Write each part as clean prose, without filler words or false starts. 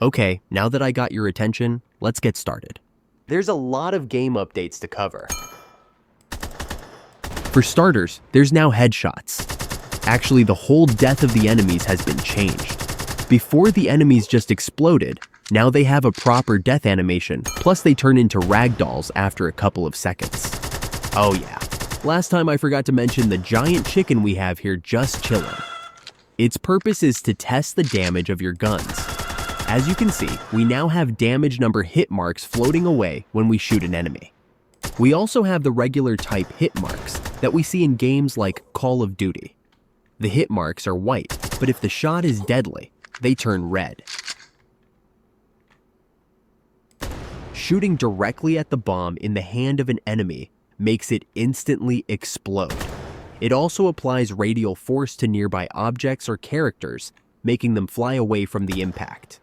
Okay, now that I got your attention, let's get started. There's a lot of game updates to cover. For starters, there's now headshots. Actually, the whole death of the enemies has been changed. Before, the enemies just exploded. Now they have a proper death animation, plus they turn into ragdolls after a couple of seconds. Oh yeah, last time I forgot to mention the giant chicken we have here just chilling. Its purpose is to test the damage of your guns. As you can see, we now have damage number hit marks floating away when we shoot an enemy. We also have the regular type hit marks that we see in games like Call of Duty. The hit marks are white, but if the shot is deadly, they turn red. Shooting directly at the bomb in the hand of an enemy makes it instantly explode. It also applies radial force to nearby objects or characters, making them fly away from the impact.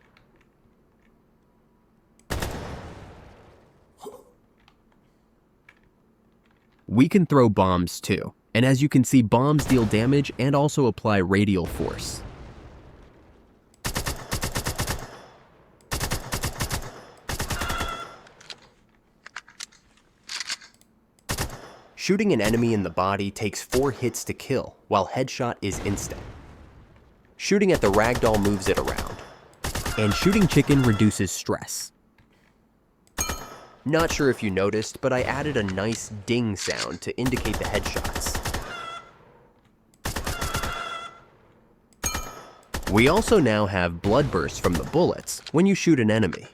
We can throw bombs too, and as you can see, bombs deal damage and also apply radial force. Shooting an enemy in the body takes 4 hits to kill, while headshot is instant. Shooting at the ragdoll moves it around. And shooting chicken reduces stress. Not sure if you noticed, but I added a nice ding sound to indicate the headshots. We also now have blood bursts from the bullets when you shoot an enemy.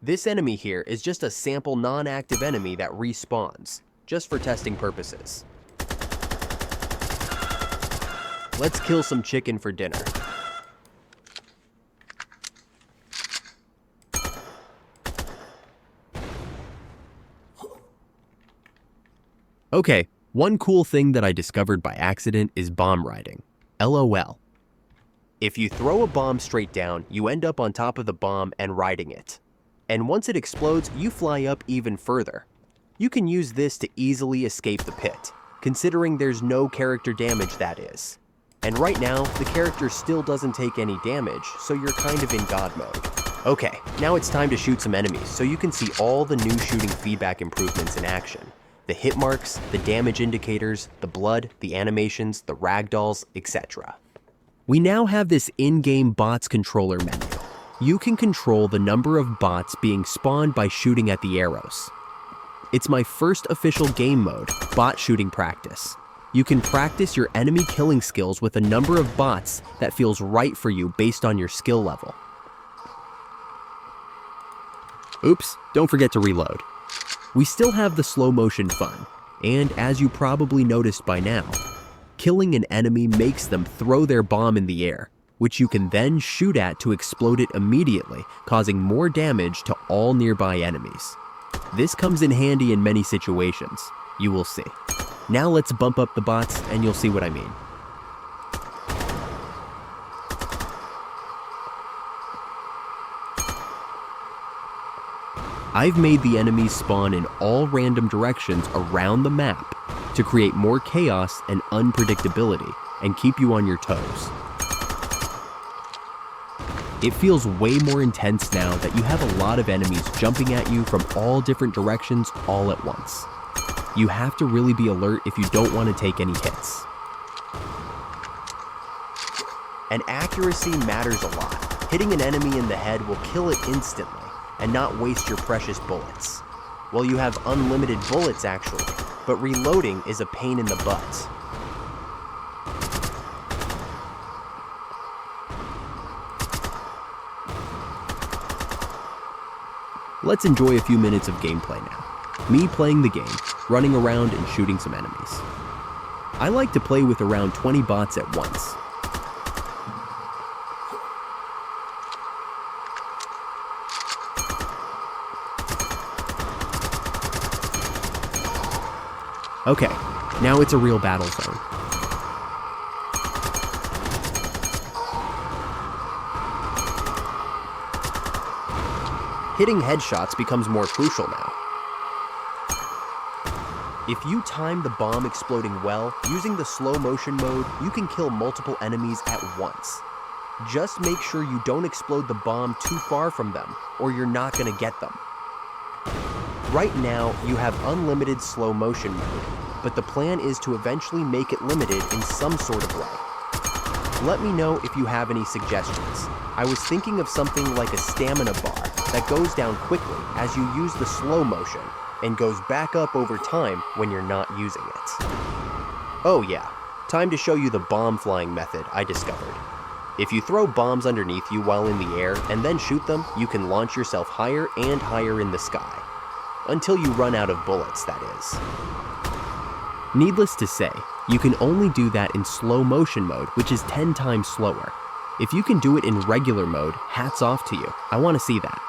This enemy here is just a sample non-active enemy that respawns, just for testing purposes. Let's kill some chicken for dinner. Okay, one cool thing that I discovered by accident is bomb riding. LOL. If you throw a bomb straight down, you end up on top of the bomb and riding it. And once it explodes, you fly up even further. You can use this to easily escape the pit, considering there's no character damage, that is. And right now, the character still doesn't take any damage, so you're kind of in God mode. Okay, now it's time to shoot some enemies so you can see all the new shooting feedback improvements in action. The hit marks, the damage indicators, the blood, the animations, the ragdolls, etc. We now have this in-game bots controller menu. You can control the number of bots being spawned by shooting at the arrows. It's my first official game mode, bot shooting practice. You can practice your enemy killing skills with a number of bots that feels right for you based on your skill level. Oops, don't forget to reload. We still have the slow motion fun, and as you probably noticed by now, killing an enemy makes them throw their bomb in the air, which you can then shoot at to explode it immediately, causing more damage to all nearby enemies. This comes in handy in many situations, you will see. Now let's bump up the bots and you'll see what I mean. I've made the enemies spawn in all random directions around the map to create more chaos and unpredictability and keep you on your toes. It feels way more intense now that you have a lot of enemies jumping at you from all different directions all at once. You have to really be alert if you don't want to take any hits. And accuracy matters a lot. Hitting an enemy in the head will kill it instantly and not waste your precious bullets. Well, you have unlimited bullets actually, but reloading is a pain in the butt. Let's enjoy a few minutes of gameplay now. Me playing the game, running around and shooting some enemies. I like to play with around 20 bots at once. Okay, now it's a real battle zone. Hitting headshots becomes more crucial now. If you time the bomb exploding well, using the slow motion mode, you can kill multiple enemies at once. Just make sure you don't explode the bomb too far from them, or you're not gonna get them. Right now, you have unlimited slow motion mode, but the plan is to eventually make it limited in some sort of way. Let me know if you have any suggestions. I was thinking of something like a stamina bar that goes down quickly as you use the slow motion and goes back up over time when you're not using it. Oh yeah, time to show you the bomb flying method I discovered. If you throw bombs underneath you while in the air and then shoot them, you can launch yourself higher and higher in the sky. Until you run out of bullets, that is. Needless to say, you can only do that in slow motion mode, which is 10 times slower. If you can do it in regular mode, hats off to you. I want to see that.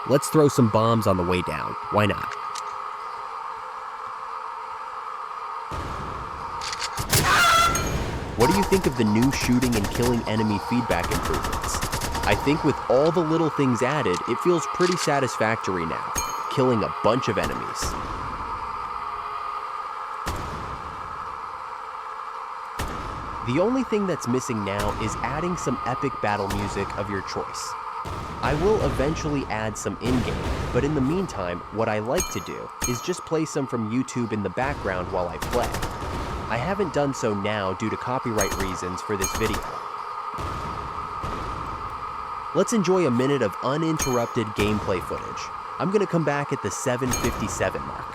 Let's throw some bombs on the way down. Why not? What do you think of the new shooting and killing enemy feedback improvements? I think with all the little things added, it feels pretty satisfactory now, killing a bunch of enemies. The only thing that's missing now is adding some epic battle music of your choice. I will eventually add some in-game, but in the meantime, what I like to do is just play some from YouTube in the background while I play. I haven't done so now due to copyright reasons for this video. Let's enjoy a minute of uninterrupted gameplay footage. I'm gonna come back at the 7:57 mark.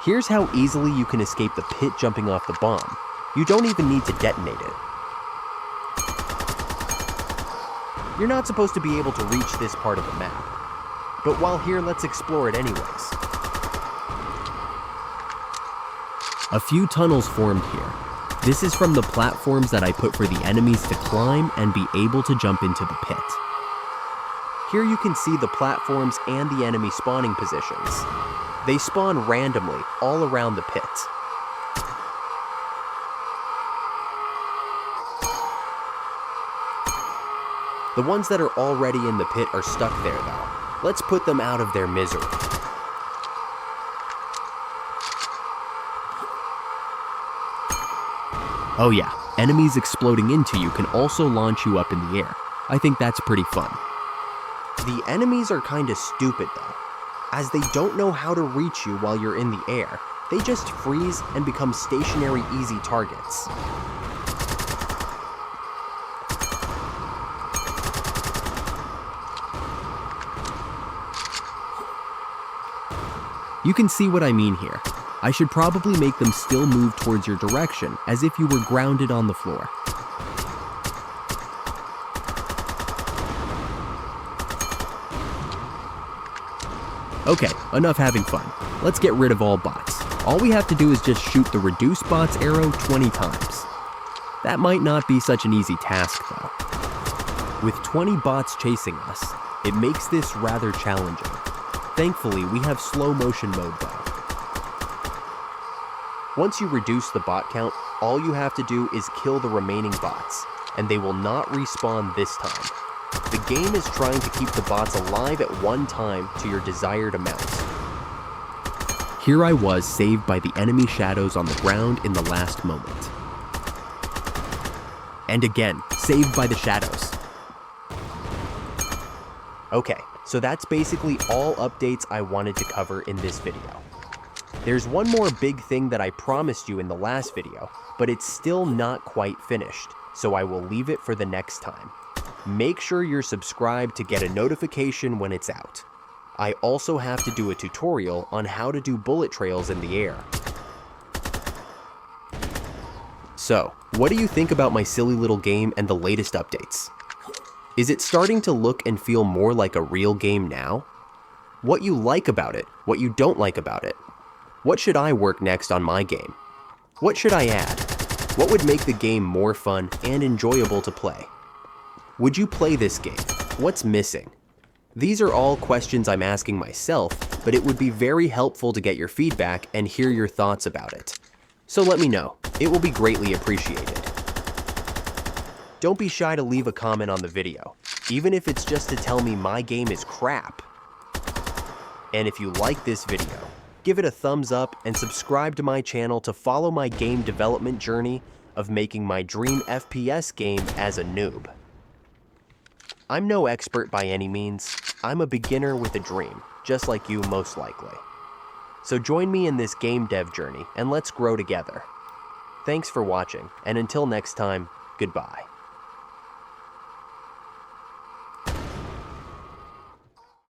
Here's how easily you can escape the pit jumping off the bomb. You don't even need to detonate it. You're not supposed to be able to reach this part of the map. But while here, let's explore it anyways. A few tunnels formed here. This is from the platforms that I put for the enemies to climb and be able to jump into the pit. Here you can see the platforms and the enemy spawning positions. They spawn randomly all around the pit. The ones that are already in the pit are stuck there though. Let's put them out of their misery. Oh yeah, enemies exploding into you can also launch you up in the air. I think that's pretty fun. The enemies are kinda stupid though, as they don't know how to reach you while you're in the air. They just freeze and become stationary easy targets. You can see what I mean here. I should probably make them still move towards your direction, as if you were grounded on the floor. Okay, enough having fun. Let's get rid of all bots. All we have to do is just shoot the reduce bots arrow 20 times. That might not be such an easy task though. With 20 bots chasing us, it makes this rather challenging. Thankfully, we have slow motion mode though. Once you reduce the bot count, all you have to do is kill the remaining bots, and they will not respawn this time. The game is trying to keep the bots alive at one time to your desired amount. Here I was saved by the enemy shadows on the ground in the last moment. And again, saved by the shadows. Okay, so that's basically all updates I wanted to cover in this video. There's one more big thing that I promised you in the last video, but it's still not quite finished, so I will leave it for the next time. Make sure you're subscribed to get a notification when it's out. I also have to do a tutorial on how to do bullet trails in the air. So, what do you think about my silly little game and the latest updates? Is it starting to look and feel more like a real game now? What you like about it, what you don't like about it? What should I work next on my game? What should I add? What would make the game more fun and enjoyable to play? Would you play this game? What's missing? These are all questions I'm asking myself, but it would be very helpful to get your feedback and hear your thoughts about it. So let me know. It will be greatly appreciated. Don't be shy to leave a comment on the video, even if it's just to tell me my game is crap. And if you like this video, give it a thumbs up and subscribe to my channel to follow my game development journey of making my dream FPS game as a noob. I'm no expert by any means. I'm a beginner with a dream, just like you most likely. So join me in this game dev journey and let's grow together. Thanks for watching, and until next time, goodbye.